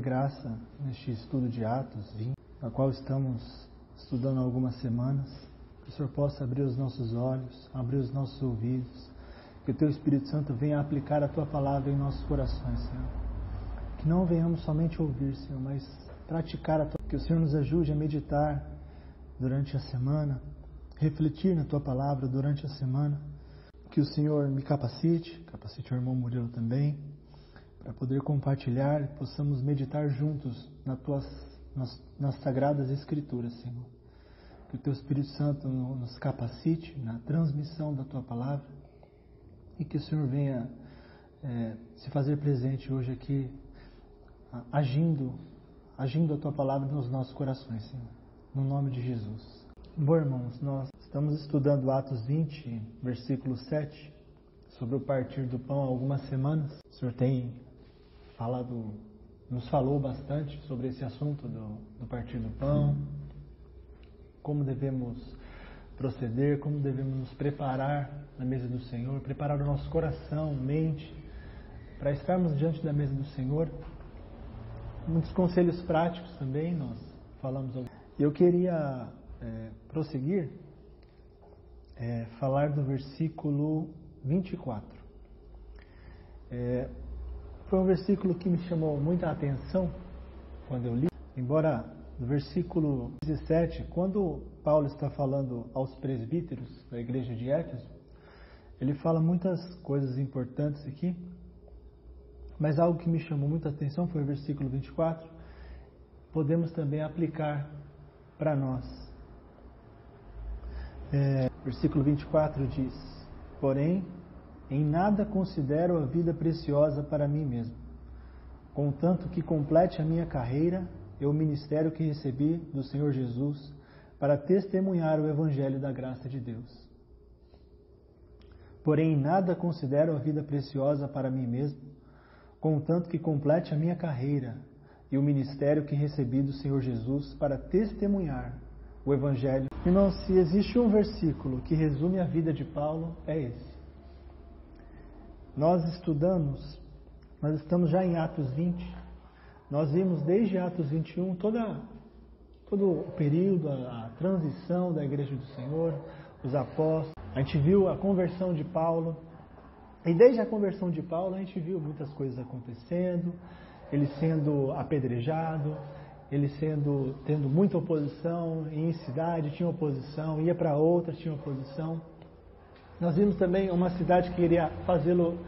graça neste estudo de Atos 20, a qual estamos estudando há algumas semanas. Que o Senhor possa abrir os nossos olhos, abrir os nossos ouvidos, que o Teu Espírito Santo venha aplicar a Tua palavra em nossos corações, Senhor. Que não venhamos somente ouvir, Senhor, mas praticar a Tua palavra. Que o Senhor nos ajude a meditar durante a semana, refletir na Tua palavra durante a semana. Que o Senhor me capacite o irmão Murilo também, para poder compartilhar e possamos meditar juntos nas Sagradas Escrituras, Senhor. Que o Teu Espírito Santo nos capacite na transmissão da Tua palavra e que o Senhor venha se fazer presente hoje aqui, agindo a Tua palavra nos nossos corações, Senhor. No nome de Jesus. Bom, irmãos, nós estamos estudando Atos 20, versículo 7, sobre o partir do pão há algumas semanas. O Senhor nos falou bastante sobre esse assunto do partir do pão, como devemos proceder, como devemos nos preparar na mesa do Senhor, preparar o nosso coração, mente, para estarmos diante da mesa do Senhor. Muitos conselhos práticos também nós falamos. Eu queria prosseguir, falar do versículo 24. Foi um versículo que me chamou muita atenção quando eu li, embora no versículo 17, quando Paulo está falando aos presbíteros da igreja de Éfeso, ele fala muitas coisas importantes aqui, mas algo que me chamou muita atenção foi o versículo 24, podemos também aplicar para nós. Versículo 24 diz: porém, em nada considero a vida preciosa para mim mesmo, contanto que complete a minha carreira e o ministério que recebi do Senhor Jesus para testemunhar o Evangelho da graça de Deus. Porém, em nada considero a vida preciosa para mim mesmo, contanto que complete a minha carreira e o ministério que recebi do Senhor Jesus para testemunhar o Evangelho. Irmão, se existe um versículo que resume a vida de Paulo, é esse. Nós estamos já em Atos 20, nós vimos desde Atos 21 todo o período, a transição da igreja do Senhor, os apóstolos, a gente viu a conversão de Paulo, e desde a conversão de Paulo a gente viu muitas coisas acontecendo, ele sendo apedrejado, ele tendo muita oposição, em cidade tinha oposição, ia para outras, tinha oposição. Nós vimos também uma cidade que queria fazê-lo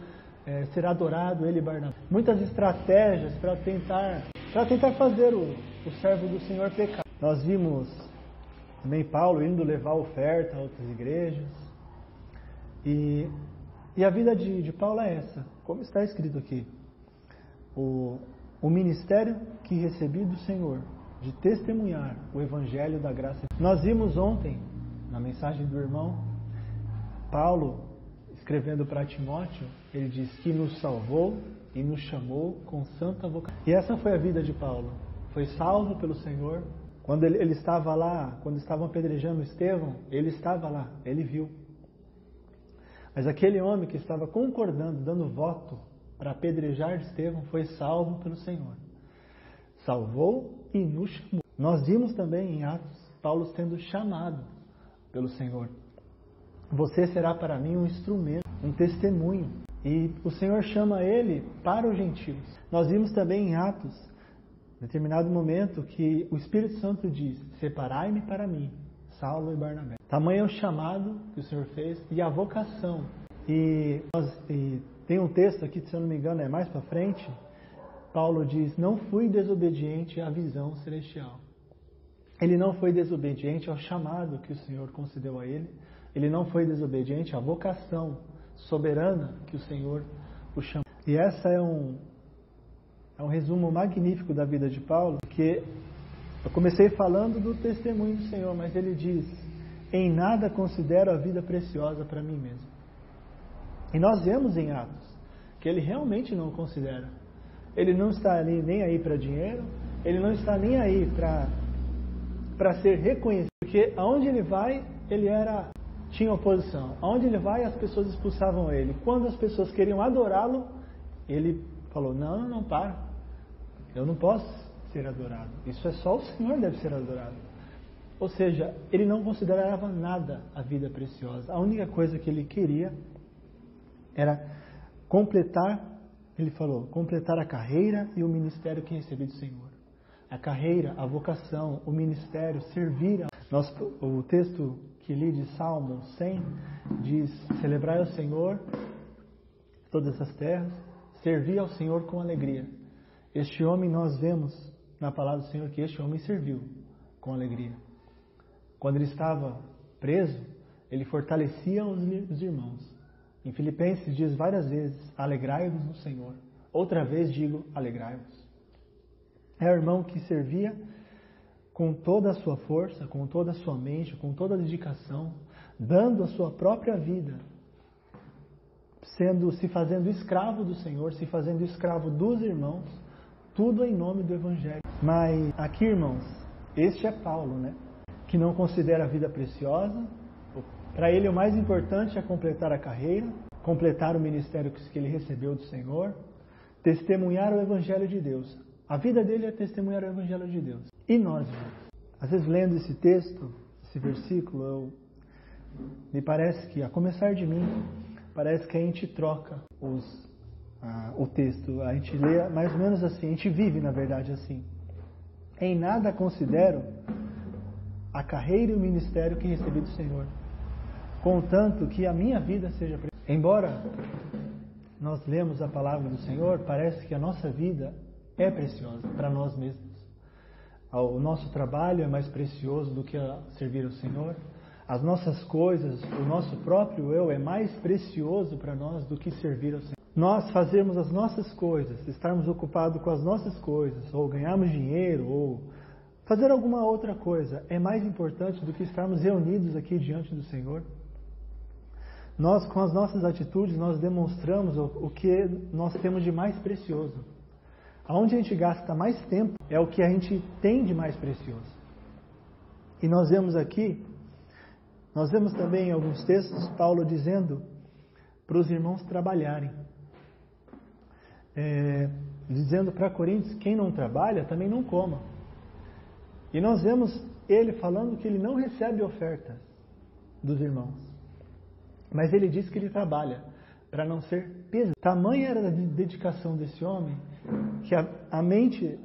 ser adorado, ele e Barnabé. Muitas estratégias para tentar fazer o servo do Senhor pecar. Nós vimos também Paulo indo levar oferta a outras igrejas. E a vida de Paulo é essa, como está escrito aqui. O ministério que recebi do Senhor, de testemunhar o Evangelho da graça. Nós vimos ontem, na mensagem do irmão, Paulo, escrevendo para Timóteo, ele diz que nos salvou e nos chamou com santa vocação. E essa foi a vida de Paulo. Foi salvo pelo Senhor. Quando ele estava lá, quando estavam apedrejando Estevão, ele estava lá, ele viu. Mas aquele homem que estava concordando, dando voto para apedrejar Estevão, foi salvo pelo Senhor. Salvou e nos chamou. Nós vimos também em Atos, Paulo sendo chamado pelo Senhor. Você será para mim um instrumento, um testemunho. E o Senhor chama ele para os gentios. Nós vimos também em Atos, em determinado momento, que o Espírito Santo diz: separai-me para mim, Saulo e Barnabé. Tamanho é o chamado que o Senhor fez e a vocação. E tem um texto aqui, se eu não me engano, é mais para frente. Paulo diz: não fui desobediente à visão celestial. Ele não foi desobediente ao chamado que o Senhor concedeu a ele. Ele não foi desobediente à vocação soberana que o Senhor o chamou. E essa é um resumo magnífico da vida de Paulo, porque eu comecei falando do testemunho do Senhor, mas ele diz: em nada considero a vida preciosa para mim mesmo. E nós vemos em Atos que ele realmente não considera. Ele não está ali nem aí para dinheiro, ele não está nem aí para ser reconhecido, porque aonde ele vai, tinha oposição. Aonde ele vai, as pessoas expulsavam ele. Quando as pessoas queriam adorá-lo, ele falou: não, para. Eu não posso ser adorado. Isso é só o Senhor deve ser adorado. Ou seja, ele não considerava nada a vida preciosa. A única coisa que ele queria era completar, ele falou, completar a carreira e o ministério que recebi do Senhor. A carreira, a vocação, o ministério, servir. O texto que li de Salmo 100 diz: celebrai ao Senhor todas as terras, servir ao Senhor com alegria. Este homem, nós vemos na palavra do Senhor que este homem serviu com alegria. Quando ele estava preso, ele fortalecia os irmãos. Em Filipenses diz várias vezes: alegrai-vos no Senhor. Outra vez digo: alegrai-vos. É o irmão que servia com toda a sua força, com toda a sua mente, com toda a dedicação, dando a sua própria vida, se fazendo escravo do Senhor, se fazendo escravo dos irmãos, tudo em nome do Evangelho. Mas aqui, irmãos, este é Paulo, né? Que não considera a vida preciosa. Para ele o mais importante é completar a carreira, completar o ministério que ele recebeu do Senhor, testemunhar o Evangelho de Deus. A vida dele é testemunhar o Evangelho de Deus. E nós, irmãos? Às vezes lendo esse texto, esse versículo, me parece que, a começar de mim, parece que a gente troca o texto. A gente lê mais ou menos assim, a gente vive, na verdade, assim. Em nada considero a carreira e o ministério que recebi do Senhor, contanto que a minha vida seja preciosa. Embora nós lemos a palavra do Senhor, parece que a nossa vida é preciosa para nós mesmos. O nosso trabalho é mais precioso do que servir ao Senhor. As nossas coisas, o nosso próprio eu é mais precioso para nós do que servir ao Senhor. Nós fazermos as nossas coisas, estarmos ocupados com as nossas coisas, ou ganharmos dinheiro, ou fazer alguma outra coisa, é mais importante do que estarmos reunidos aqui diante do Senhor. Nós, com as nossas atitudes, nós demonstramos o que nós temos de mais precioso. Aonde a gente gasta mais tempo é o que a gente tem de mais precioso. E nós vemos aqui, nós vemos também em alguns textos, Paulo dizendo para os irmãos trabalharem. Dizendo para Coríntios, quem não trabalha também não coma. E nós vemos ele falando que ele não recebe ofertas dos irmãos. Mas ele diz que ele trabalha para não ser pesado. Tamanha era a dedicação desse homem que a mente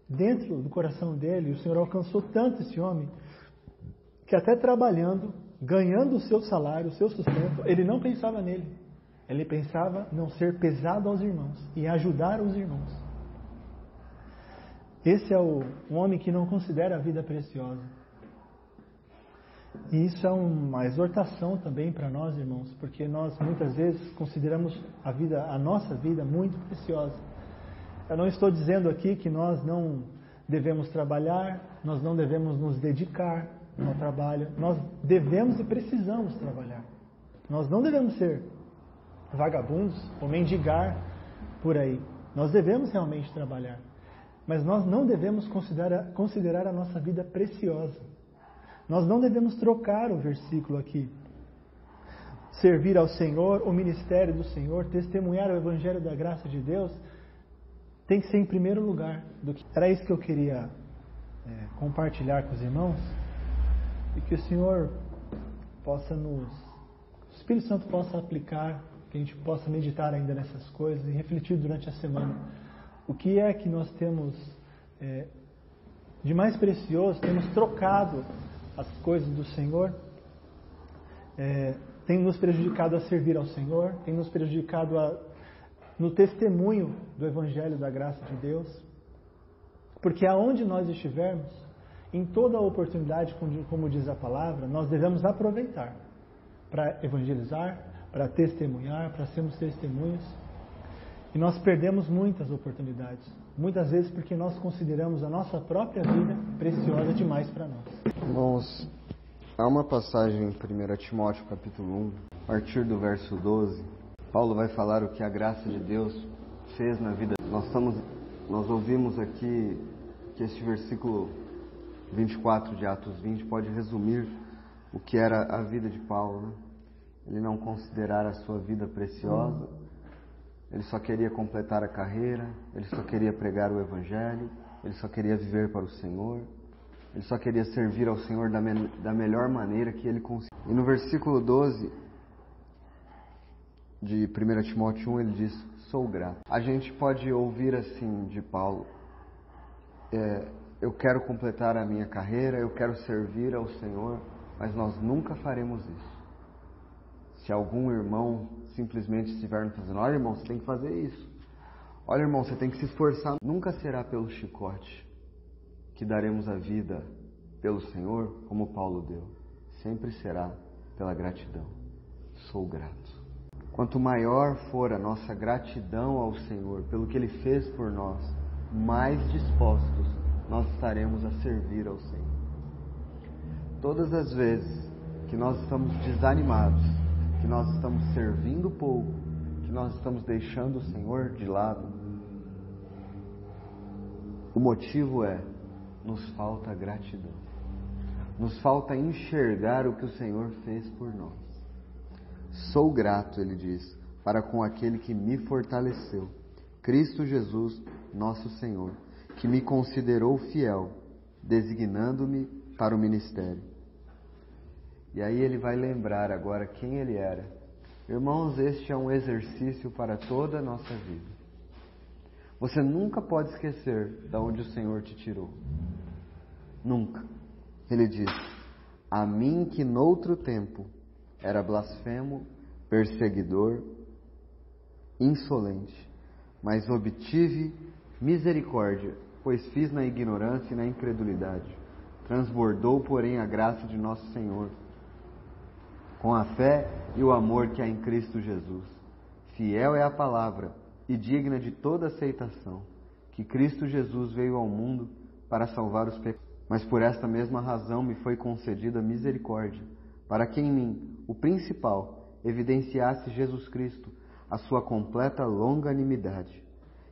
dentro do coração dele, o Senhor alcançou tanto esse homem que até trabalhando, ganhando o seu salário, o seu sustento, ele não pensava nele. Ele pensava não ser pesado aos irmãos e ajudar os irmãos. Esse é um homem que não considera a vida preciosa. E isso é uma exortação também para nós, irmãos, porque nós muitas vezes consideramos a nossa vida muito preciosa. Eu não estou dizendo aqui que nós não devemos trabalhar, nós não devemos nos dedicar ao trabalho. Nós devemos e precisamos trabalhar. Nós não devemos ser vagabundos ou mendigar por aí. Nós devemos realmente trabalhar. Mas nós não devemos considerar a nossa vida preciosa. Nós não devemos trocar o versículo aqui. Servir ao Senhor, o ministério do Senhor, testemunhar o Evangelho da graça de Deus, tem que ser em primeiro lugar. Era isso que eu queria compartilhar com os irmãos, e que o Senhor possa o Espírito Santo possa aplicar, que a gente possa meditar ainda nessas coisas e refletir durante a semana. O que é que nós temos de mais precioso, temos trocado as coisas do Senhor, tem nos prejudicado a servir ao Senhor, tem nos prejudicado no testemunho do Evangelho da graça de Deus, porque aonde nós estivermos, em toda oportunidade, como diz a palavra, nós devemos aproveitar para evangelizar, para testemunhar, para sermos testemunhos. E nós perdemos muitas oportunidades, muitas vezes porque nós consideramos a nossa própria vida preciosa demais para nós. Irmãos, há uma passagem em 1 Timóteo capítulo 1, a partir do verso 12, Paulo vai falar o que a graça de Deus fez na vida. Nós ouvimos aqui que este versículo 24 de Atos 20 pode resumir o que era a vida de Paulo, né? Ele não considerar a sua vida preciosa, ele só queria completar a carreira, ele só queria pregar o Evangelho, ele só queria viver para o Senhor, ele só queria servir ao Senhor da melhor maneira que ele conseguia. E no versículo 12 de 1 Timóteo 1 ele diz, sou grato. A gente pode ouvir assim de Paulo, eu quero completar a minha carreira, eu quero servir ao Senhor, mas nós nunca faremos isso. Se algum irmão simplesmente estiver nos fazendo, olha irmão, você tem que fazer isso. Olha irmão, você tem que se esforçar. Nunca será pelo chicote que daremos a vida pelo Senhor, como Paulo deu. Sempre será pela gratidão. Sou grato. Quanto maior for a nossa gratidão ao Senhor pelo que Ele fez por nós, mais dispostos nós estaremos a servir ao Senhor. Todas as vezes que nós estamos desanimados, que nós estamos servindo pouco, que nós estamos deixando o Senhor de lado, o motivo é, nos falta gratidão. Nos falta enxergar o que o Senhor fez por nós. Sou grato, ele diz, para com aquele que me fortaleceu, Cristo Jesus, nosso Senhor, que me considerou fiel, designando-me para o ministério. E aí ele vai lembrar agora quem ele era. Irmãos, este é um exercício para toda a nossa vida. Você nunca pode esquecer de onde o Senhor te tirou. Nunca. Ele diz, a mim que noutro tempo era blasfemo, perseguidor, insolente, mas obtive misericórdia, pois fiz na ignorância e na incredulidade. Transbordou, porém, a graça de nosso Senhor, com a fé e o amor que há em Cristo Jesus. Fiel é a palavra e digna de toda aceitação, que Cristo Jesus veio ao mundo para salvar os pecadores. Mas por esta mesma razão me foi concedida misericórdia, para que em mim, o principal, evidenciasse Jesus Cristo, a sua completa longanimidade,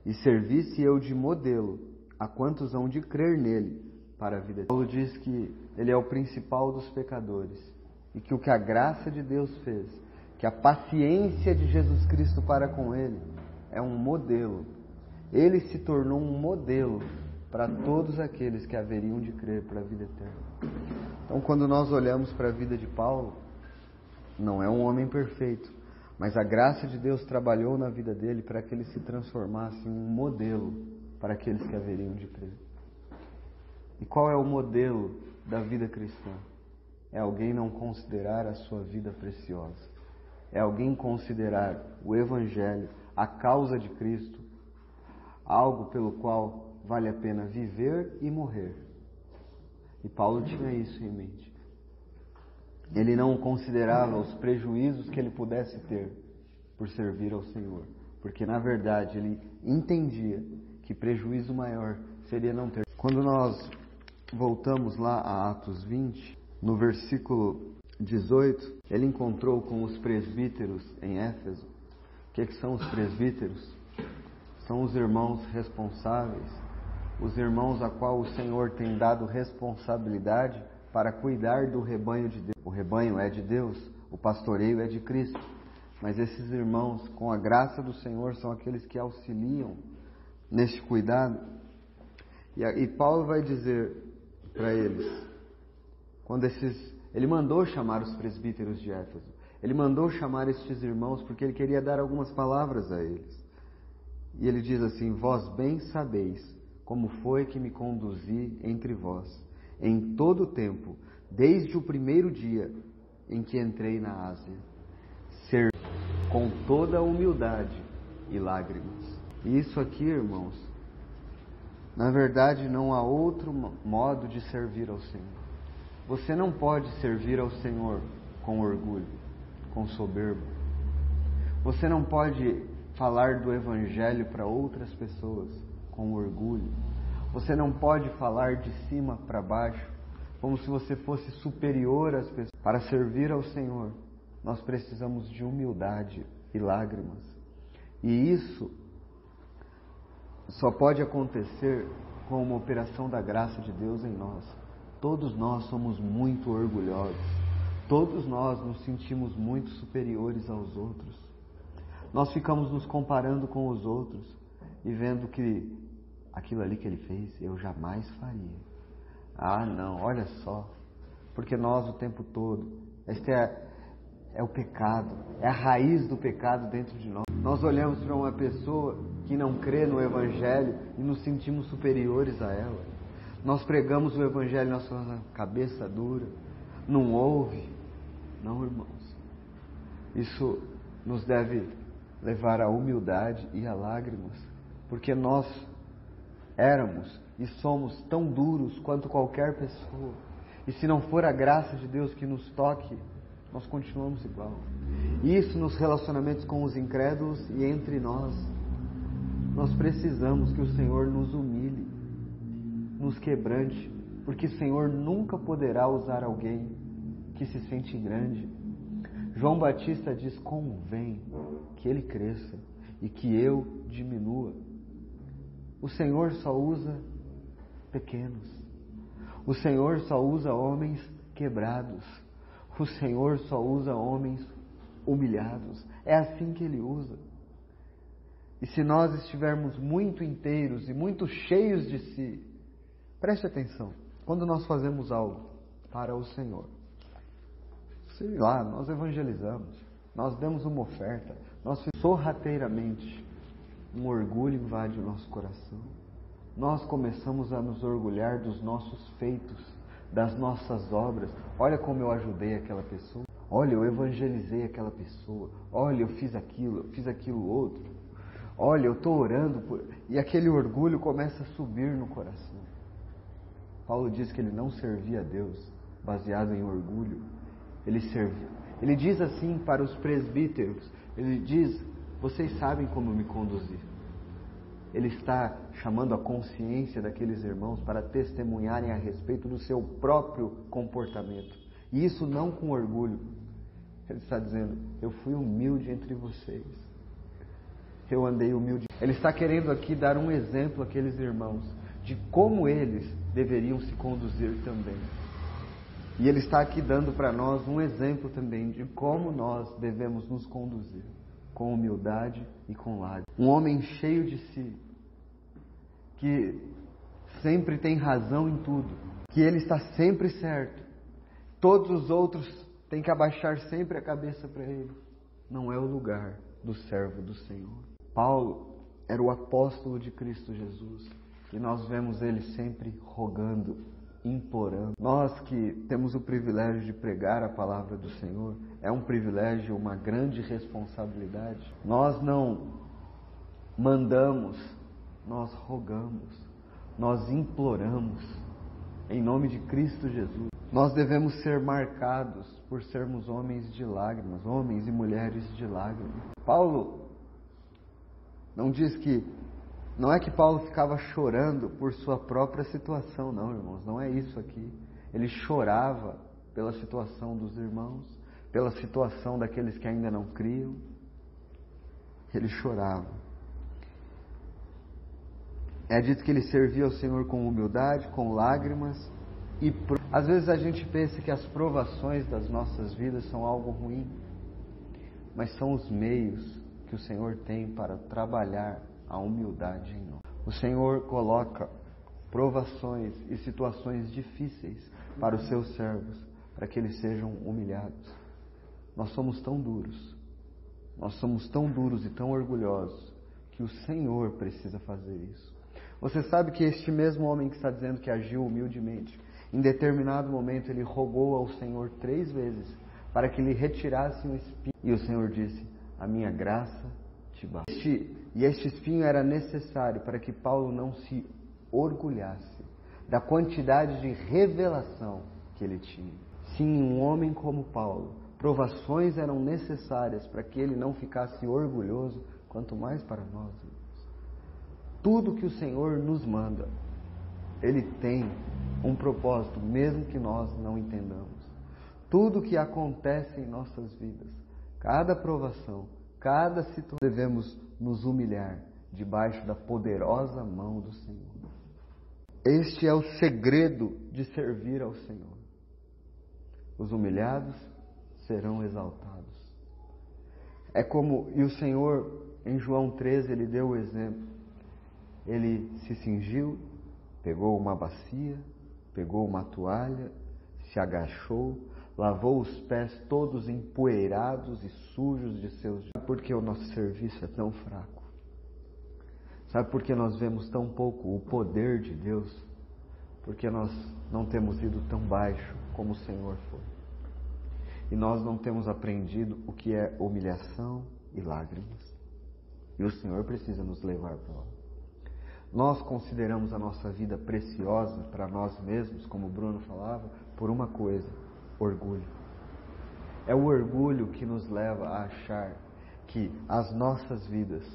e servisse eu de modelo a quantos hão de crer nele para a vida eterna. Paulo diz que ele é o principal dos pecadores, e que o que a graça de Deus fez, que a paciência de Jesus Cristo para com ele, é um modelo. Ele se tornou um modelo para todos aqueles que haveriam de crer para a vida eterna. Então, quando nós olhamos para a vida de Paulo, não é um homem perfeito, mas a graça de Deus trabalhou na vida dele para que ele se transformasse em um modelo para aqueles que haveriam de crer. E qual é o modelo da vida cristã? É alguém não considerar a sua vida preciosa. É alguém considerar o Evangelho, a causa de Cristo, algo pelo qual vale a pena viver e morrer. E Paulo tinha isso em mente. Ele não considerava os prejuízos que ele pudesse ter por servir ao Senhor. Porque, na verdade, ele entendia que prejuízo maior seria não ter. Quando nós voltamos lá a Atos 20, no versículo 18, ele encontrou com os presbíteros em Éfeso. O que são os presbíteros? São os irmãos responsáveis, os irmãos a qual o Senhor tem dado responsabilidade para cuidar do rebanho de Deus. O rebanho é de Deus, o pastoreio é de Cristo. Mas esses irmãos, com a graça do Senhor, são aqueles que auxiliam neste cuidado. E Paulo vai dizer para eles, ele mandou chamar os presbíteros de Éfeso, ele mandou chamar estes irmãos porque ele queria dar algumas palavras a eles. E ele diz assim, vós bem sabeis como foi que me conduzi entre vós, em todo o tempo, desde o primeiro dia em que entrei na Ásia, ser com toda a humildade e lágrimas. E isso aqui, irmãos, na verdade não há outro modo de servir ao Senhor. Você não pode servir ao Senhor com orgulho, com soberba. Você não pode falar do Evangelho para outras pessoas com orgulho. Você não pode falar de cima para baixo, como se você fosse superior às pessoas. Para servir ao Senhor, nós precisamos de humildade e lágrimas. E isso só pode acontecer com uma operação da graça de Deus em nós. Todos nós somos muito orgulhosos. Todos nós nos sentimos muito superiores aos outros. Nós ficamos nos comparando com os outros e vendo que aquilo ali que ele fez, eu jamais faria. Ah, não, olha só. Porque nós o tempo todo, este é o pecado, é a raiz do pecado dentro de nós. Nós olhamos para uma pessoa que não crê no Evangelho e nos sentimos superiores a ela. Nós pregamos o Evangelho e nós falamos, cabeça dura, não ouve. Não, irmãos. Isso nos deve levar à humildade e a lágrimas, porque nós éramos e somos tão duros quanto qualquer pessoa. E se não for a graça de Deus que nos toque, nós continuamos igual. E isso nos relacionamentos com os incrédulos e entre nós. Nós precisamos que o Senhor nos humilhe, nos quebrante, porque o Senhor nunca poderá usar alguém que se sente grande. João Batista diz, convém que ele cresça e que eu diminua. O Senhor só usa pequenos. O Senhor só usa homens quebrados. O Senhor só usa homens humilhados. É assim que Ele usa. E se nós estivermos muito inteiros e muito cheios de si, preste atenção, quando nós fazemos algo para o Senhor, sei lá, nós evangelizamos, nós damos uma oferta, nós sorrateiramente, um orgulho invade o nosso coração. Nós começamos a nos orgulhar dos nossos feitos, das nossas obras. Olha como eu ajudei aquela pessoa. Olha, eu evangelizei aquela pessoa. Olha, eu fiz aquilo outro. Olha, eu estou orando por... E aquele orgulho começa a subir no coração. Paulo diz que ele não servia a Deus baseado em orgulho. Ele servia. Ele diz assim para os presbíteros. Ele diz, vocês sabem como me conduzir. Ele está chamando a consciência daqueles irmãos para testemunharem a respeito do seu próprio comportamento. E isso não com orgulho. Ele está dizendo, eu fui humilde entre vocês. Eu andei humilde. Ele está querendo aqui dar um exemplo àqueles irmãos de como eles deveriam se conduzir também. E ele está aqui dando para nós um exemplo também de como nós devemos nos conduzir. Com humildade e com lágrimas. Um homem cheio de si, que sempre tem razão em tudo, que ele está sempre certo. Todos os outros têm que abaixar sempre a cabeça para ele. Não é o lugar do servo do Senhor. Paulo era o apóstolo de Cristo Jesus, e nós vemos ele sempre rogando, implorando. Nós que temos o privilégio de pregar a palavra do Senhor, é um privilégio, uma grande responsabilidade. Nós não mandamos, nós rogamos, nós imploramos, em nome de Cristo Jesus. Nós devemos ser marcados por sermos homens de lágrimas, homens e mulheres de lágrimas. Paulo não diz que... Não é que Paulo ficava chorando por sua própria situação, não, irmãos. Não é isso aqui. Ele chorava pela situação dos irmãos, pela situação daqueles que ainda não criam. Ele chorava. É dito que ele servia ao Senhor com humildade, com lágrimas e... Às vezes a gente pensa que as provações das nossas vidas são algo ruim, mas são os meios que o Senhor tem para trabalhar a humildade em nós. O Senhor coloca provações e situações difíceis para os seus servos, para que eles sejam humilhados. Nós somos tão duros e tão orgulhosos, que o Senhor precisa fazer isso. Você sabe que este mesmo homem que está dizendo que agiu humildemente, em determinado momento ele rogou ao Senhor 3 vezes, para que lhe retirasse um espinho. E o Senhor disse, a minha graça te basta. E este espinho era necessário para que Paulo não se orgulhasse da quantidade de revelação que ele tinha. Sim, um homem como Paulo, provações eram necessárias para que ele não ficasse orgulhoso, quanto mais para nós. Tudo que o Senhor nos manda, Ele tem um propósito, mesmo que nós não entendamos. Tudo que acontece em nossas vidas, cada provação, cada situação, devemos nos humilhar debaixo da poderosa mão do Senhor. Este é o segredo de servir ao Senhor. Os humilhados serão exaltados. E o Senhor, em João 13, Ele deu o exemplo. Ele se cingiu, pegou uma bacia, pegou uma toalha, se agachou, lavou os pés todos empoeirados e sujos de seus... Sabe por que o nosso serviço é tão fraco? Sabe por que nós vemos tão pouco o poder de Deus? Porque nós não temos ido tão baixo como o Senhor foi. E nós não temos aprendido o que é humilhação e lágrimas. E o Senhor precisa nos levar para lá. Nós consideramos a nossa vida preciosa para nós mesmos, como o Bruno falava, por uma coisa: orgulho. É o orgulho que nos leva a achar que as nossas vidas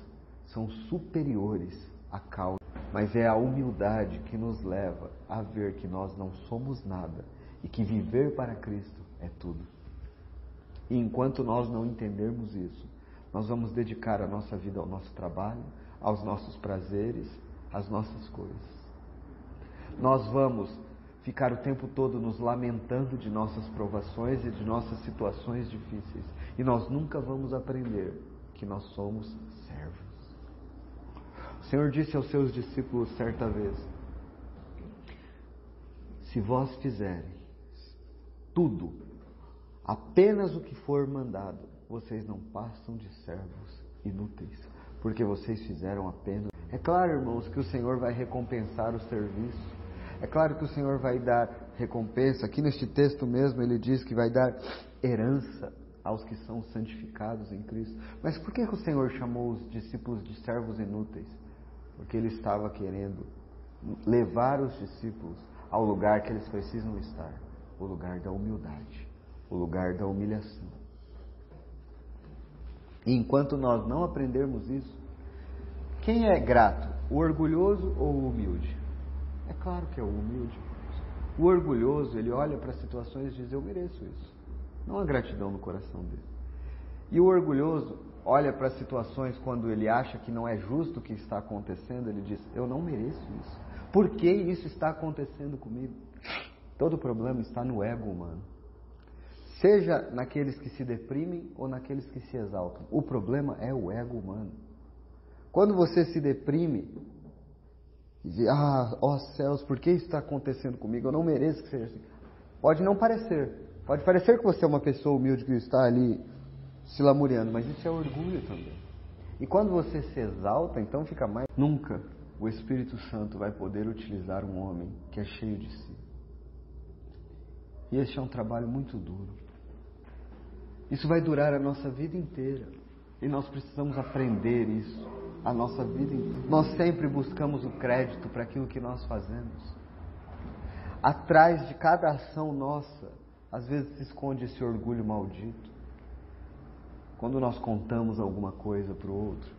são superiores à causa. Mas é a humildade que nos leva a ver que nós não somos nada e que viver para Cristo é tudo. E enquanto nós não entendermos isso, nós vamos dedicar a nossa vida ao nosso trabalho, aos nossos prazeres, às nossas coisas. Nós vamos ficar o tempo todo nos lamentando de nossas provações e de nossas situações difíceis. E nós nunca vamos aprender que nós somos servos. O Senhor disse aos seus discípulos certa vez: se vós fizerem tudo, apenas o que for mandado, vocês não passam de servos inúteis, porque vocês fizeram apenas... É claro, irmãos, que o Senhor vai recompensar o serviço. É claro que o Senhor vai dar recompensa. Aqui neste texto mesmo ele diz que vai dar herança aos que são santificados em Cristo. Mas por que o Senhor chamou os discípulos de servos inúteis? Porque Ele estava querendo levar os discípulos ao lugar que eles precisam estar. O lugar da humildade. O lugar da humilhação. E enquanto nós não aprendermos isso, quem é grato? O orgulhoso ou o humilde? É claro que é o humilde. O orgulhoso, ele olha para as situações e diz: eu mereço isso. Não há gratidão no coração dele. E o orgulhoso olha para as situações quando ele acha que não é justo o que está acontecendo, ele diz: eu não mereço isso. Por que isso está acontecendo comigo? Todo o problema está no ego humano. Seja naqueles que se deprimem ou naqueles que se exaltam. O problema é o ego humano. Quando você se deprime e diz: ó céus, por que isso está acontecendo comigo? Eu não mereço que seja assim. Pode não parecer. Pode parecer que você é uma pessoa humilde que está ali se lamuriando, mas isso é orgulho também. E quando você se exalta, então fica mais... Nunca o Espírito Santo vai poder utilizar um homem que é cheio de si. E este é um trabalho muito duro. Isso vai durar a nossa vida inteira. E nós precisamos aprender isso a nossa vida inteira. Nós sempre buscamos o crédito para aquilo que nós fazemos. Atrás de cada ação nossa, às vezes se esconde esse orgulho maldito. Quando nós contamos alguma coisa para o outro,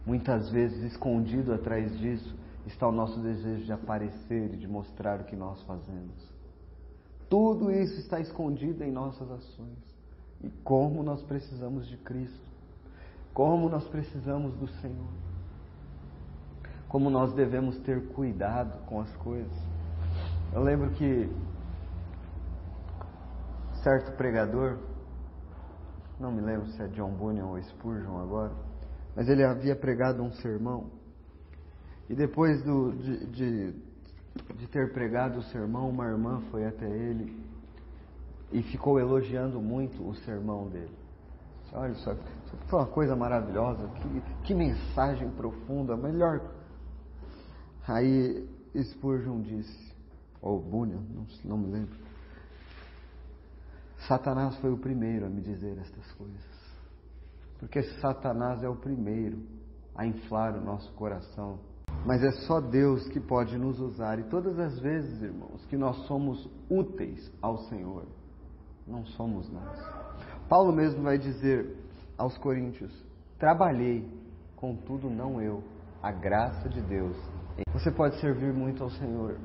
muitas vezes escondido atrás disso está o nosso desejo de aparecer e de mostrar o que nós fazemos. Tudo isso está escondido em nossas ações. E como nós precisamos de Cristo. Como nós precisamos do Senhor. Como nós devemos ter cuidado com as coisas. Eu lembro que certo pregador, não me lembro se é John Bunyan ou Spurgeon agora, mas ele havia pregado um sermão. E depois de ter pregado o sermão, uma irmã foi até ele e ficou elogiando muito o sermão dele. Olha só, isso foi uma coisa maravilhosa, que mensagem profunda, melhor. Aí Spurgeon disse, ou Bunyan, não me lembro: Satanás foi o primeiro a me dizer estas coisas. Porque Satanás é o primeiro a inflar o nosso coração. Mas é só Deus que pode nos usar. E todas as vezes, irmãos, que nós somos úteis ao Senhor, não somos nós. Paulo mesmo vai dizer aos Coríntios: trabalhei, contudo não eu, a graça de Deus. Você pode servir muito ao Senhor.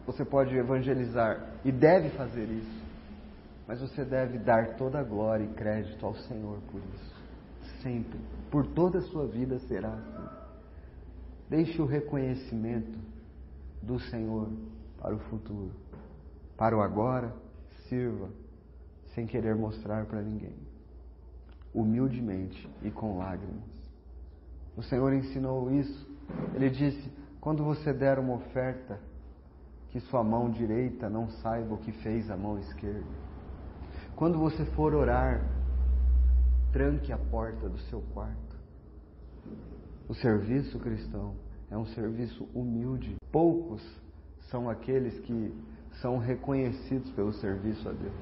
Você pode evangelizar e deve fazer isso. Mas você deve dar toda a glória e crédito ao Senhor por isso. Sempre. Por toda a sua vida será assim. Deixe o reconhecimento do Senhor para o futuro. Para o agora, sirva sem querer mostrar para ninguém. humildemente e com lágrimas. O Senhor ensinou isso. Ele disse: quando você der uma oferta, que sua mão direita não saiba o que fez a mão esquerda. Quando você for orar, tranque a porta do seu quarto. O serviço cristão é um serviço humilde. Poucos são aqueles que são reconhecidos pelo serviço a Deus.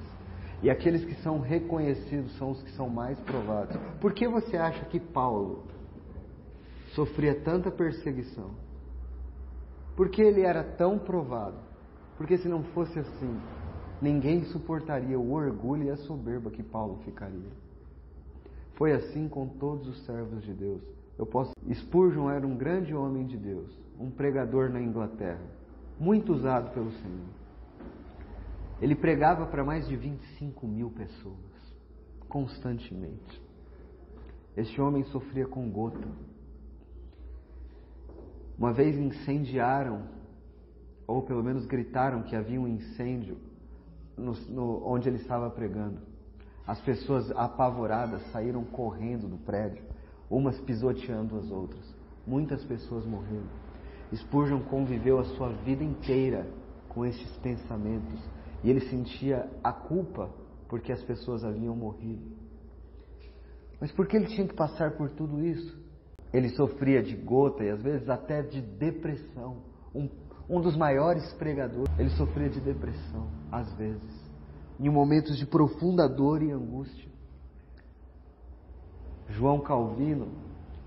E aqueles que são reconhecidos são os que são mais provados. Por que você acha que Paulo sofria tanta perseguição? Por que ele era tão provado? Porque se não fosse assim, ninguém suportaria o orgulho e a soberba que Paulo ficaria. Foi assim com todos os servos de Deus. Spurgeon era um grande homem de Deus, um pregador na Inglaterra, muito usado pelo Senhor. Ele pregava para mais de 25 mil pessoas, constantemente. Este homem sofria com gota. Uma vez incendiaram, ou pelo menos gritaram que havia um incêndio onde ele estava pregando. As pessoas apavoradas saíram correndo do prédio, umas pisoteando as outras. Muitas pessoas morreram. Spurgeon conviveu a sua vida inteira com estes pensamentos e ele sentia a culpa porque as pessoas haviam morrido. Mas por que ele tinha que passar por tudo isso? Ele sofria de gota e às vezes até de depressão. Um dos maiores pregadores, ele sofria de depressão, às vezes, em momentos de profunda dor e angústia. João Calvino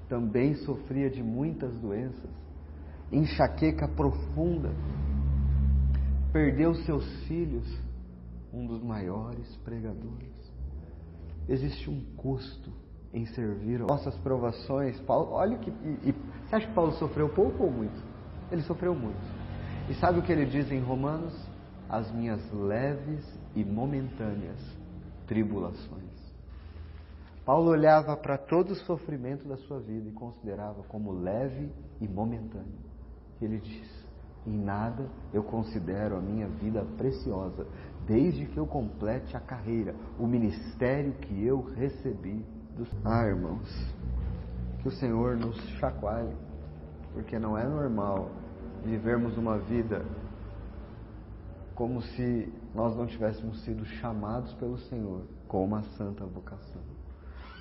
também sofria de muitas doenças, enxaqueca profunda, perdeu seus filhos, um dos maiores pregadores. Existe um custo em servir nossas provações. Paulo, olha que você acha que Paulo sofreu pouco ou muito? Ele sofreu muito. E sabe o que ele diz em Romanos? As minhas leves e momentâneas tribulações. Paulo olhava para todo o sofrimento da sua vida e considerava como leve e momentâneo. Ele diz: em nada eu considero a minha vida preciosa, desde que eu complete a carreira, o ministério que eu recebi dos... irmãos, que o Senhor nos chacoalhe, porque não é normal vivermos uma vida como se nós não tivéssemos sido chamados pelo Senhor com uma santa vocação,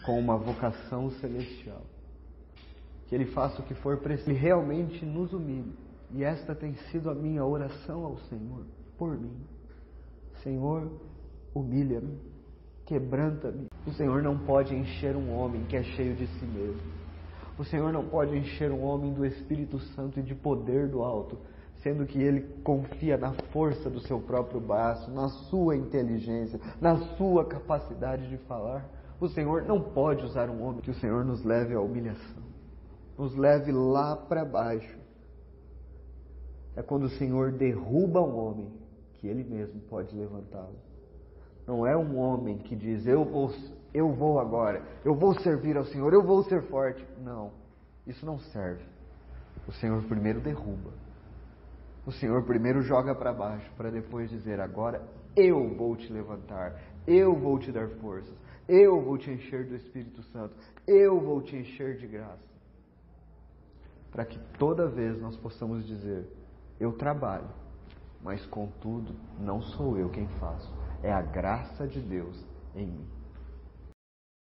com uma vocação celestial. Que Ele faça o que for preciso e realmente nos humilhe. E esta tem sido a minha oração ao Senhor por mim. Senhor, humilha-me, quebranta-me. O Senhor não pode encher um homem que é cheio de si mesmo. O Senhor não pode encher um homem do Espírito Santo e de poder do alto, sendo que ele confia na força do seu próprio braço, na sua inteligência, na sua capacidade de falar. O Senhor não pode usar um homem. Que o Senhor nos leve à humilhação, nos leve lá para baixo. É quando o Senhor derruba um homem que Ele mesmo pode levantá-lo. Não é um homem que diz: eu vou agora, eu vou servir ao Senhor, eu vou ser forte. Não, isso não serve. O Senhor primeiro derruba. O Senhor primeiro joga para baixo, para depois dizer: agora eu vou te levantar, eu vou te dar forças, eu vou te encher do Espírito Santo, eu vou te encher de graça. Para que toda vez nós possamos dizer: eu trabalho, mas contudo não sou eu quem faço, é a graça de Deus em mim.